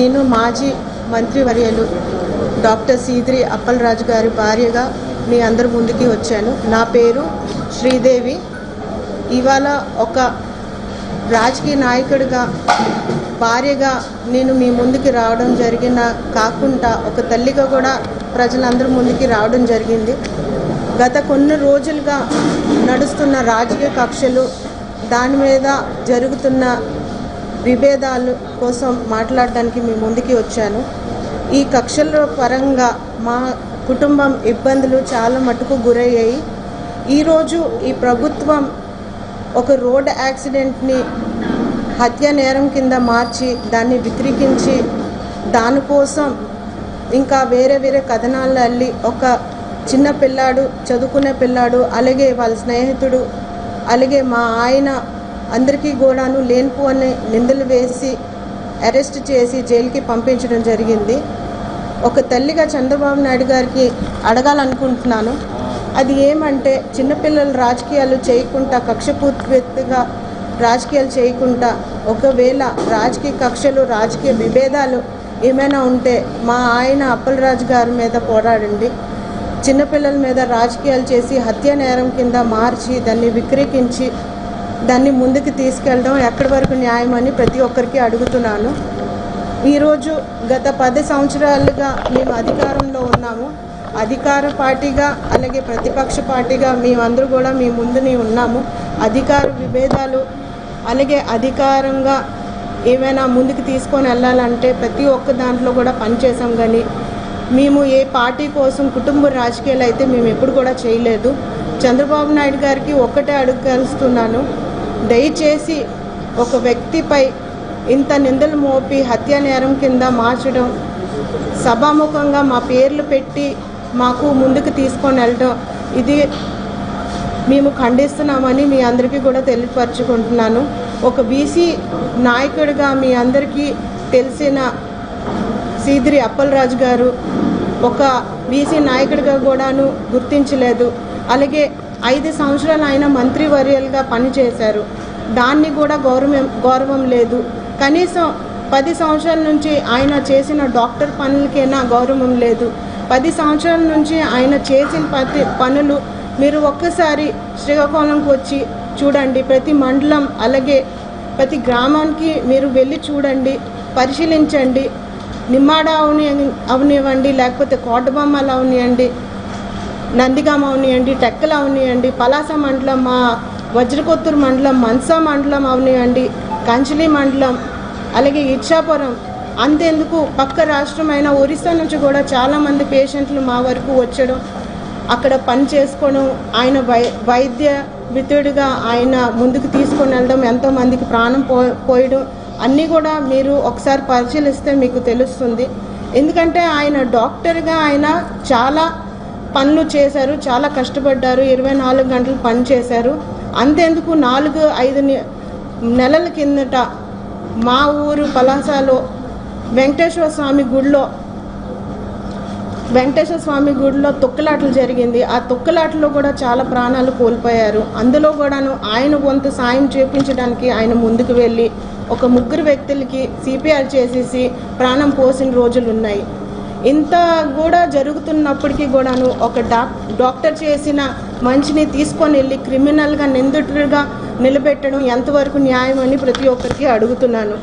నేను మాజీ మంత్రివర్యులు డాక్టర్ సీదిరి అప్పలరాజు గారి భార్యగా మీ అందరి ముందుకి వచ్చాను. నా పేరు శ్రీదేవి. ఇవాళ ఒక రాజకీయ నాయకుడిగా భార్యగా నేను మీ ముందుకి రావడం కాకుండా ఒక తల్లిగా కూడా ప్రజలందరి ముందుకి రావడం జరిగింది. గత కొన్ని రోజులుగా నడుస్తున్న రాజకీయ కక్షలు, దాని మీద జరుగుతున్న విభేదాలు కోసం మాట్లాడడానికి మీ ముందుకి వచ్చాను. ఈ కక్షల పరంగా మా కుటుంబం ఇబ్బందులు చాలా మటుకు గురయ్యాయి. ఈరోజు ఈ ప్రభుత్వం ఒక రోడ్ యాక్సిడెంట్ని హత్య నేరం కింద మార్చి దాన్ని విక్రీకించి దానికోసం ఇంకా వేరే వేరే కథనాలు అల్లి ఒక చిన్న పిల్లాడు, చదువుకునే పిల్లాడు, అలాగే వాళ్ళ స్నేహితుడు, అలాగే మా ఆయన అందరికీ కూడాను లేనిపోని నిందలు వేసి అరెస్ట్ చేసి జైలుకి పంపించడం జరిగింది. ఒక తల్లిగా చంద్రబాబు నాయుడు గారికి అడగాలనుకుంటున్నాను. అది ఏమంటే, చిన్నపిల్లలు రాజకీయాలు చేయకుండా, కక్షపూర్తిగా రాజకీయాలు చేయకుండా, ఒకవేళ రాజకీయ కక్షలు, రాజకీయ విభేదాలు ఏమైనా ఉంటే మా ఆయన అప్పలరాజు గారి మీద పోరాడండి. చిన్నపిల్లల మీద రాజకీయాలు చేసి హత్య నేరం కింద మార్చి దాన్ని విక్రీకించి దాన్ని ముందుకు తీసుకెళ్ళడం ఎక్కడి వరకు న్యాయమని ప్రతి ఒక్కరికి అడుగుతున్నాను. ఈరోజు గత 10 సంవత్సరాలుగా మేము అధికారంలో ఉన్నాము. అధికార పార్టీగా అలాగే ప్రతిపక్ష పార్టీగా మేమందరూ కూడా మీ ముందునే ఉన్నాము. అధికార విభేదాలు అలాగే అధికారంగా ఏమైనా ముందుకు తీసుకొని వెళ్ళాలంటే ప్రతి ఒక్క దాంట్లో కూడా పనిచేసాం. కానీ మేము ఏ పార్టీ కోసం కుటుంబ రాజకీయాలు అయితే మేము ఎప్పుడు కూడా చేయలేదు. చంద్రబాబు నాయుడు గారికి ఒక్కటే అడగలుస్తున్నాను, దయచేసి ఒక వ్యక్తిపై ఇంత నిందలు మోపి హత్య నేరం కింద మార్చడం, సభాముఖంగా మా పేర్లు పెట్టి మాకు ముందుకు తీసుకొని వెళ్ళడం, ఇది మేము ఖండిస్తున్నామని మీ అందరికీ కూడా తెలియపరచుకుంటున్నాను. ఒక బీసీ నాయకుడిగా మీ అందరికీ తెలిసిన సీదిరి అప్పలరాజు గారు ఒక బీసీ నాయకుడిగా కూడాను గుర్తించలేదు. అలాగే 5 సంవత్సరాలు ఆయన మంత్రివర్యులుగా పనిచేశారు, దాన్ని కూడా గౌరవం లేదు. కనీసం 10 సంవత్సరాల నుంచి ఆయన చేసిన డాక్టర్ పనులకైనా గౌరవం లేదు. 10 సంవత్సరాల నుంచి ఆయన చేసిన పనులు మీరు ఒక్కసారి శ్రీకాకుళంకి వచ్చి చూడండి. ప్రతి మండలం అలాగే ప్రతి గ్రామానికి మీరు వెళ్ళి చూడండి, పరిశీలించండి. నిమ్మాడ అవనివ్వండి, లేకపోతే కోటబొమ్మలు అవనివ్వండి, నందిగామ అవనివ్వండి, టెక్కలు అవనివ్వండి, పలాస మండలం, మా వజ్రకొత్తూరు మండలం, మన్సా మండలం అవనివ్వండి, కంచిలి మండలం, అలాగే ఇచ్చాపురం, అంతేందుకు పక్క రాష్ట్రమైన ఒరిస్సా నుంచి కూడా చాలామంది పేషెంట్లు మా వరకు వచ్చడం, అక్కడ పని చేసుకోవడం, ఆయన వైద్య వితుడిగా ఆయన ముందుకు తీసుకొని వెళ్ళడం, ఎంతోమందికి ప్రాణం పోయడం అన్నీ కూడా మీరు ఒకసారి పరిశీలిస్తే మీకు తెలుస్తుంది. ఎందుకంటే ఆయన డాక్టర్గా ఆయన చాలా పనులు చేశారు, చాలా కష్టపడ్డారు, 24 గంటలు పని చేశారు. అంతేందుకు 4-5 నెలల కిందట మా ఊరు పలాసలో వెంకటేశ్వర స్వామి గుడిలో తొక్కులాటలు జరిగింది. ఆ తొక్కులాటలో కూడా చాలా ప్రాణాలు కోల్పోయారు. అందులో కూడాను ఆయన వంతు సాయం చేపించడానికి ఆయన ముందుకు వెళ్ళి ఒక 3 వ్యక్తులకి CPR చేసేసి ప్రాణం పోసిన రోజులు ఉన్నాయి. ఇంత కూడా జరుగుతున్నప్పటికీ కూడాను ఒక డాక్టర్ చేసిన మంచిని తీసుకొని వెళ్ళి క్రిమినల్గా నిందితుడిగా నిలబెట్టడం ఎంతవరకు న్యాయం అని ప్రతి ఒక్కరికి అడుగుతున్నాను.